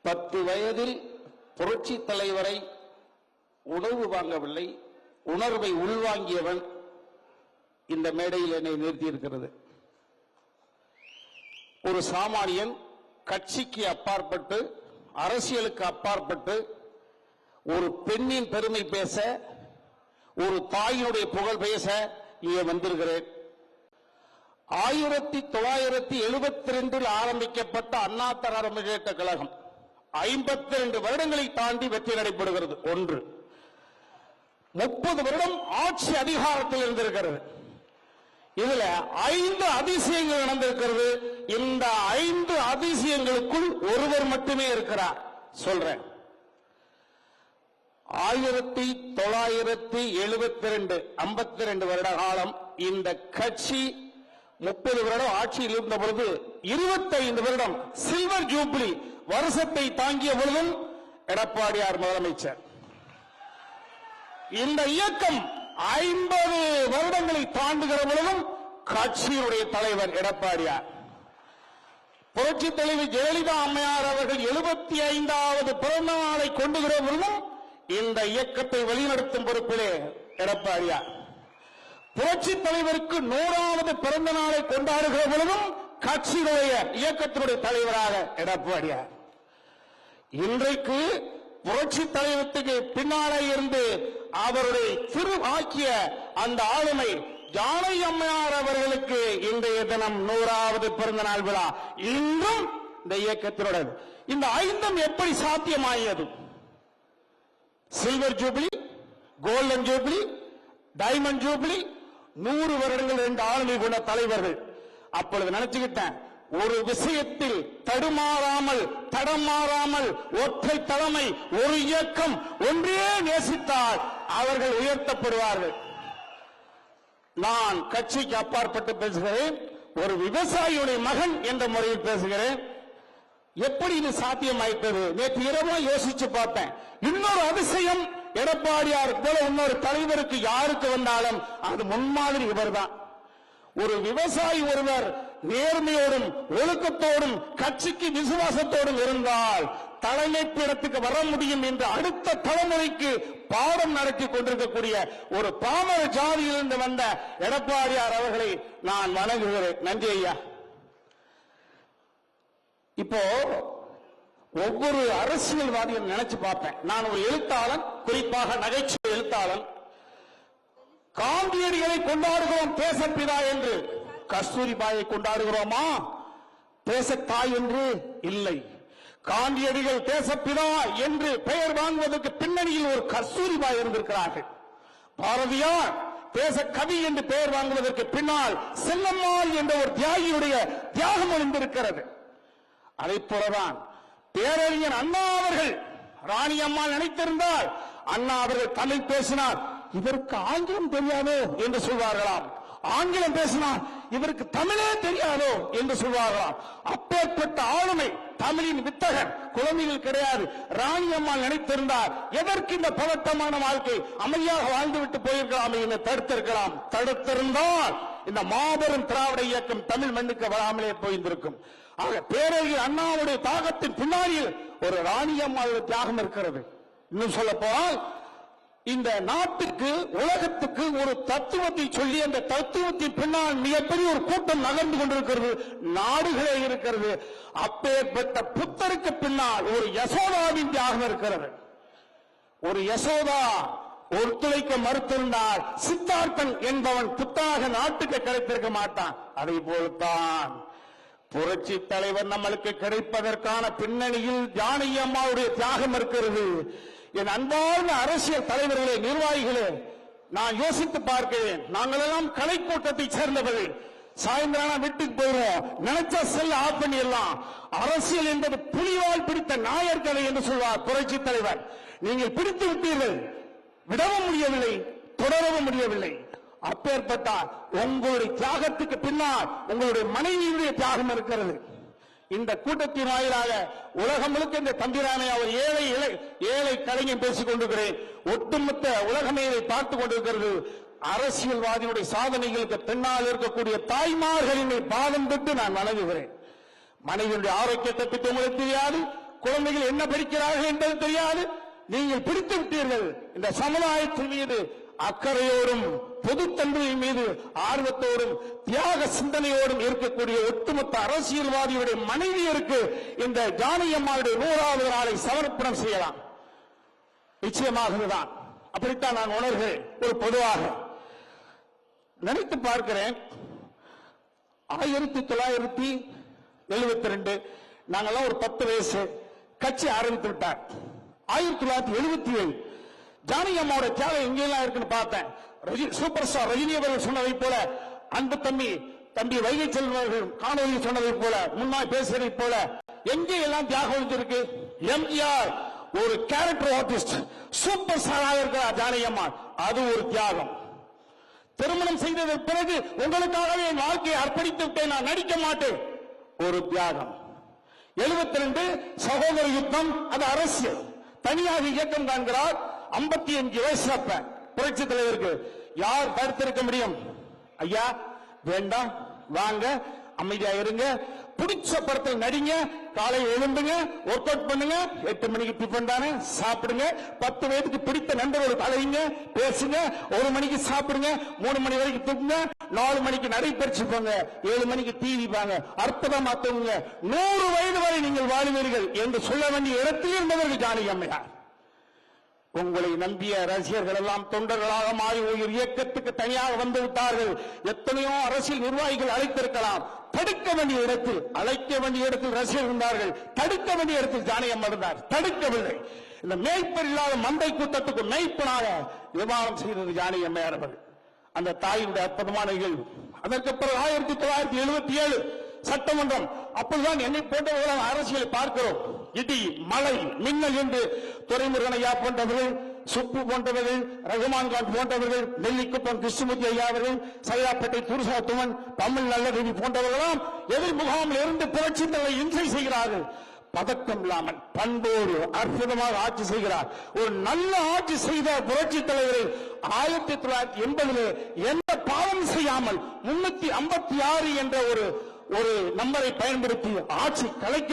10 வயதில் புரட்சி தலைவரை உணவு வாங்கவில்லை, உணர்வை உள்வாங்கியவன் இந்த மேடையில் என்னை நிறுத்தியிருக்கிறது. ஒரு சாமானியன் கட்சிக்கு அப்பாற்பட்டு, அரசியலுக்கு அப்பாற்பட்டு ஒரு பெண்ணின் பெருமை பேச, ஒரு தாயினுடைய புகழ் பேச இங்கே வந்திருக்கிறேன். 1972 ஆரம்பிக்கப்பட்ட அண்ணா திராவிட முன்னேற்ற கழகம் 52 வருடங்களை தாண்டி வெற்றி நடைபெறுகிறது. 30 வருடம் ஆட்சி அதிகாரத்தில் இருந்திருக்கிறது. இதுல 5 அதிசயங்கள் நடந்திருக்கிறது. இந்த 5 அதிசயங்களுக்குள் ஒருவர் மட்டுமே இருக்கிறார். சொல்றேன். 1972 52 வருட காலம் இந்த கட்சி 30 வருடம் ஆட்சியில் இருந்த பொழுது 25 வருடம் சில்வர் ஜூப்ளி வருஷத்தை தாங்கிய பொழுதும் எடப்பாடியார் முதலமைச்சர். இந்த இயக்கம் 50 வருடங்களை தாண்டுகிற பொழுதும் கட்சியினுடைய தலைவர் எடப்பாடியார். புரட்சி தலைவர் ஜெயலலிதா அம்மையார் அவர்கள் 75வது பிறந்த நாளை கொண்டுகிற பொழுதும் இந்த இயக்கத்தை வழிநடத்தும் பொறுப்பிலே எடப்பாடியார். புரட்சி தலைவருக்கு 100வது பிறந்த நாளை கொண்டாடுகிற பொழுதும் கட்சியினுடைய இயக்கத்தினுடைய தலைவராக எடப்பாடியார். இன்றைக்கு புரட்சி தலைவருக்கு பின்னாலே இருந்து அவருடைய திருவாக்கிய அந்த ஆளுமை ஜானகி அம்மையார் அவர்களுக்கு இன்றைய தினம் 100வது பிறந்த நாள் விழா. இன்றும் இந்த இயக்கத்தினுடன் இந்த 5 எப்படி சாத்தியமாகியது? Silver jubilee, golden jubilee, diamond jubilee, 100 வருடங்கள் 2 ஆளுமை கொண்ட தலைவர்கள். அப்பொழுது நினைச்சுக்கிட்டேன், ஒரு விஷயத்தில் தடுமாறாமல் தடமாறாமல் ஒற்றை தலைமை, ஒரு இயக்கம் ஒன்றே நேசித்தால் அவர்கள் உயர்த்தப்படுவார்கள். நான் கட்சிக்கு அப்பாற்பட்டு பேசுகிறேன். ஒரு விவசாயியுடைய மகன் என்ற முறையில் பேசுகிறேன். எப்படி இது சாத்தியமாயிட்டது? நேற்று இரவு யோசிச்சு பார்த்தேன். இன்னொரு அதிசயம், எடப்பாடியார் போல இன்னொரு தலைவருக்கு யாருக்கு வந்தாலும் அது முன்மாதிரி இவர்தான். ஒரு விவசாயி ஒருவர் நேர்மையோடும் ஒழுக்கத்தோடும் கட்சிக்கு விசுவாசத்தோடும் இருந்தால் தலைமை பீடத்துக்கு வர முடியும் என்று அடுத்த தலைமுறைக்கு பாடம் நடத்தி கொண்டிருக்கக்கூடிய ஒரு பாமர ஜாதியிலிருந்து வந்த எடப்பாடியார் அவர்களை நான் வணங்குகிறேன். நன்றி ஐயா. இப்போ ஒவ்வொரு அரசியல்வாதியும் நினைச்சு பார்ப்பேன். நான் ஒரு எழுத்தாளன், குறிப்பாக நகைச்சுவை எழுத்தாளன். காந்தியடிகளை கொண்டாடுகிறோம் தேசப்பிதா என்று, கஸ்தூரிபாயை கொண்டாடுகிறோமா தேசத்தாய் என்று? இல்லை. காந்தியடிகள் தேசப்பிதா என்று பெயர் வாங்குவதற்கு பின்னணியில் ஒரு கஸ்தூரிபாய் இருந்திருக்கிறார்கள். பாரதியார் தேச கவி என்று பெயர் வாங்குவதற்கு பின்னால் செல்லம்மாள் என்ற ஒரு தியாகியுடைய தியாகம் இருந்திருக்கிறது. அதை போலதான் பேரறிஞர் அண்ணா அவர்கள், ராணி அம்மா நினைத்திருந்தால் அண்ணா அவர்கள் தமிழ் பேசினார், இதற்கு ஆங்கிலம் தெரியாதோ என்று சொல்வார்களாம். ஆங்கிலம் பேசினார், இவருக்கு தமிழே தெரியாதோ என்று சொல்வார்களாம். அப்பேற்பட்ட ஆளுமை, தமிழின் வித்தகர், குழந்தைகள் கிடையாது. ராணி அம்மாள் நினைத்திருந்தார், எதற்கு இந்த பதட்டமான வாழ்க்கை, அமைதியாக வாழ்ந்துவிட்டு போயிருக்கலாம் என்று தடுத்திருக்கலாம். தடுத்திருந்தால் இந்த மாபெரும் திராவிட இயக்கம் தமிழ் மண்ணுக்கு வராமலே போயிருந்திருக்கும். ஆக பேரறிஞர் அண்ணாவுடைய தாகத்தின் பின்னாடியில் ஒரு ராணி அம்மாவுடைய தியாகம் இருக்கிறது. இன்னும் சொல்ல போனால் இந்த நாட்டுக்கு, உலகத்துக்கு ஒரு தத்துவத்தை சொல்லி அந்த தத்துவத்தின் பின்னால் மிகப்பெரிய ஒரு கூட்டம் நகர்ந்து கொண்டிருக்கிறது, நாடுகளே இருக்கிறது. அப்பேற்பட்ட புத்தருக்கு பின்னால் ஒரு யசோதாவின் தியாகம் இருக்கிறது. ஒரு யசோதா ஒத்துழைக்க மறுத்திருந்தால் சித்தார்த்தன் என்பவன் புத்தாக நாட்டுக்கு கிடைத்திருக்க மாட்டான். அதை போல்தான் புரட்சி தலைவர் நம்மளுக்கு கிடைப்பதற்கான பின்னணியில் ஜானகி அம்மாவுடைய தியாகம் இருக்கிறது. என் அன்பார்ந்த அரசியல் தலைவர்களே, நிர்வாகிகளே, நான் யோசித்து பார்க்கிறேன். நாங்கள் எல்லாம் கலை கூட்டத்தை சேர்ந்தவர்கள். சாயந்தரம் வீட்டுக்கு போயிடுவோம், நினைச்சா செல்ல ஆஃப் பண்ணிடலாம். அரசியல் என்பது புலிவால் பிடித்த நாயர்கலை என்று சொல்வார் புரட்சி தலைவர். நீங்கள் பிடித்து விட்டீர்கள், விடவும் முடியவில்லை, தொடரவும் முடியவில்லை. அப்பேற்பட்டால் உங்களுடைய தியாகத்துக்கு பின்னால் உங்களுடைய மனைவியுடைய தியாகம் இருக்கிறது. இந்த கூட்டத்தின் வாயிலாக உலகம் முழுக்க இந்த தம்பிரானை அவர் ஏழை கலைஞன் பேசிக் கொண்டிருக்கிறேன். ஒட்டுமொத்த உலகமே இதை பார்த்துக் கொண்டிருக்கிறது. அரசியல்வாதியுடைய சாதனைகளுக்கு பின்னால் இருக்கக்கூடிய தாய்மார்களின் பாதம் தொட்டு நான் வணங்குகிறேன். மனைவியுடைய ஆரோக்கியத்தை பற்றி உங்களுக்கு தெரியாது, குழந்தைகள் என்ன படிக்கிறார்கள் என்பது தெரியாது. நீங்கள் பிடித்து விட்டீர்கள். இந்த சமுதாயத்தின் மீது அக்கறையோடும் பொதுத்தன்மையின் மீது ஆர்வத்தோடும் தியாக சிந்தனையோடும் இருக்கக்கூடிய ஒட்டுமொத்த அரசியல்வாதியுடைய மனைவியருக்கு இந்த ஜானகியம்மாவுடைய 100வது நாளை சமர்ப்பணம் செய்யலாம். நிச்சயமாகதான் அப்படித்தான் நான் உணர்கிறேன். ஒரு பொதுவாக நினைத்து பார்க்கிறேன். 1972 நாங்கெல்லாம் ஒரு 10 வயசு கட்சி ஆரம்பித்து விட்டார். 1977 ஜானகி அம்மாவோட தியாகம் எங்கெல்லாம் இருக்குன்னு பார்த்தேன். சூப்பர் ஸ்டார் ரஜினி அவர்கள் சொன்னதை போல, அன்பு தம்பி வைகை செல்வர்கள் காணொலி சொன்னதை போல, முன்னாள் பேசுவதை போல எங்கே எல்லாம் தியாகம் இருக்கு. எம்ஜிஆர் ஒரு கேரக்டர் ஆர்டிஸ்ட், சூப்பர் ஸ்டாராக இருக்கிறார் ஜானகி அம்மா, அது ஒரு தியாகம். திருமணம் செய்ததற்கு பிறகு உங்களுக்காகவே என் வாழ்க்கையை அர்ப்பணித்து விட்டேன், நான் நடிக்க மாட்டேன், ஒரு தியாகம். 72 சகோதர யுத்தம், அது அரசியல். தனியாக இயக்கம் காண்கிறார். 55 வயசு அப்ப புரட்சி தலைவருக்கு யார் தடுத்திருக்க முடியும்? ஐயா வேண்டாம், வாங்க அமைதியா இருங்க, பிடிச்ச படத்தில் நடிங்க, காலை எழுந்துங்க, ஒர்க் அவுட் பண்ணுங்க, 8 மணிக்கு டிஃபன் தானே சாப்பிடுங்க, 10 வயதுக்கு பிடித்த நண்பர்களுக்கு அழைங்க, பேசுங்க, 1 மணிக்கு சாப்பிடுங்க, 3 மணி வரைக்கும் தூங்குங்க, 4 மணிக்கு நடைபயிற்சி போங்க, 7 மணிக்கு டிவி பாங்க, அற்புதமா தூங்குங்க, 100 வயது வரை நீங்கள் வாழுவீர்கள் என்று சொல்ல வேண்டிய இடத்தில் இருந்தவர்கள் ஜானகி அம்மையார். உங்களை நம்பிய ரசிகர்கள் எல்லாம் தொண்டர்களாக மாறி ஒரு இயக்கத்துக்கு தனியாக வந்து விட்டார்கள். எத்தனையோ அரசியல் நிர்வாகிகள் அழைத்திருக்கலாம். தடுக்க வேண்டிய இடத்தில், அழைக்க வேண்டிய இடத்தில் ரசிகர்கள் இருந்தார்கள். தடுக்க வேண்டிய இடத்தில் ஜானகி அம்மா இருந்தார். தடுக்கவில்லை. இந்த மேய்ப்பர் இல்லாத மந்தை கூட்டத்துக்கு மேய்ப்பனாக விவாதம் செய்தது ஜானகி அம்மையார் அவர்கள். அந்த தாயினுடைய அற்புதமான நிகழ்வு. அதற்கு பிறகு 1977 சட்டமன்றம். அப்போதுதான் என்னை போன்றவர்கள் அரசியலை பார்க்கிறோம். இடி, மழை, மின்னல் என்று துரைமுருகனையா போன்றவர்கள், சுப்பு போன்றவர்கள், ரகுமான் கான் போன்றவர்கள், நெல்லிக்குப்பம் கிருஷ்ணமூர்த்தி ஐயா அவர்கள், சைதாப்பேட்டை துருசாத்துவன், தமிழ் நல்லதேவி போன்றவர்களாம் எதிர் முகாமில் இருந்து புரட்சி தலைவரை இன்சை செய்கிறார்கள். பதக்கம் இல்லாமல் பண்போடு அற்புதமாக ஆட்சி செய்கிறார். ஒரு நல்ல ஆட்சி செய்த புரட்சி தலைவரை 1980 எந்த பாவம் செய்யாமல் 356 என்ற ஒரு நம்பரை பயன்படுத்தி ஆட்சி கலைக்க